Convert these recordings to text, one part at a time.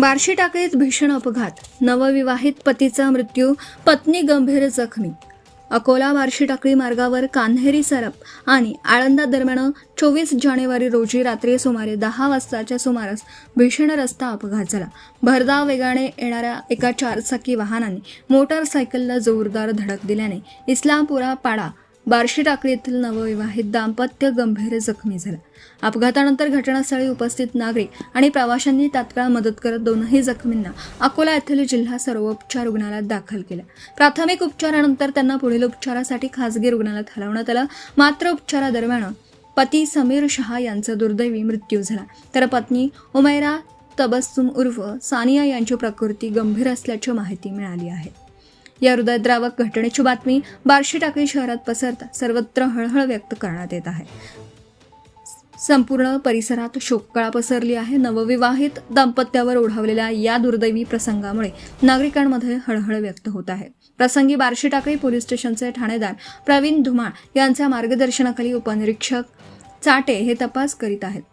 बार्शी टाकळीत भीषण अपघात, नवविवाहित पतीचा मृत्यू, पत्नी गंभीर जखमी. अकोला बार्शी टाकळी मार्गावर कान्हेरी सरप आणि आळंदा दरम्यान 24 जानेवारी रोजी रात्री सुमारे 10 वाजताच्या सुमारास भीषण रस्ता अपघात झाला. भरधाव वेगाने येणाऱ्या एका चारचाकी वाहनाने मोटारसायकलला जोरदार धडक दिल्याने इस्लामपुरा पाडा बार्शी टाकळी येथील नवविवाहित दाम्पत्य गंभीर जखमी झालं. अपघातानंतर घटनास्थळी उपस्थित नागरिक आणि प्रवाशांनी तात्काळ मदत करत दोनही जखमींना अकोला येथील जिल्हा सर्वोपचार रुग्णालयात दाखल केलं. प्राथमिक उपचारानंतर त्यांना पुढील उपचारासाठी खासगी रुग्णालयात हलवण्यात आलं. मात्र उपचारादरम्यान पती समीर शहा यांचा दुर्दैवी मृत्यू झाला, तर पत्नी उमैरा तबस्सुम उर्फ सानिया यांची प्रकृती गंभीर असल्याची माहिती मिळाली आहे. या हृदयद्रावक घटनेची बातमी बार्शी टाकळी शहरात पसरता सर्वत्र हळहळ व्यक्त करण्यात येत आहे. संपूर्ण परिसरात शोककळा पसरली आहे. नवविवाहित दाम्पत्यावर ओढावलेल्या या दुर्दैवी प्रसंगामुळे नागरिकांमध्ये हळहळ व्यक्त होत आहे. प्रसंगी बार्शी टाकळी पोलीस स्टेशनचे ठाणेदार प्रवीण धुमाळ यांच्या मार्गदर्शनाखाली उपनिरीक्षक चाटे हे तपास करीत आहेत.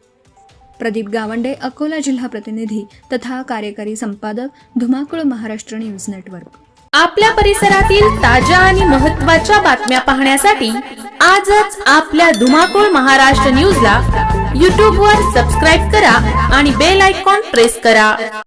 प्रदीप गावंडे, अकोला जिल्हा प्रतिनिधी तथा कार्यकारी संपादक, धुमाकूळ, महाराष्ट्र न्यूज नेटवर्क. आपल्या परिसरातील ताज्या आणि महत्त्वाच्या बातम्या पाहण्यासाठी आजच आपल्या धुमाकूळ महाराष्ट्र न्यूजला YouTube वर सबस्क्राईब करा आणि बेल आयकॉन प्रेस करा.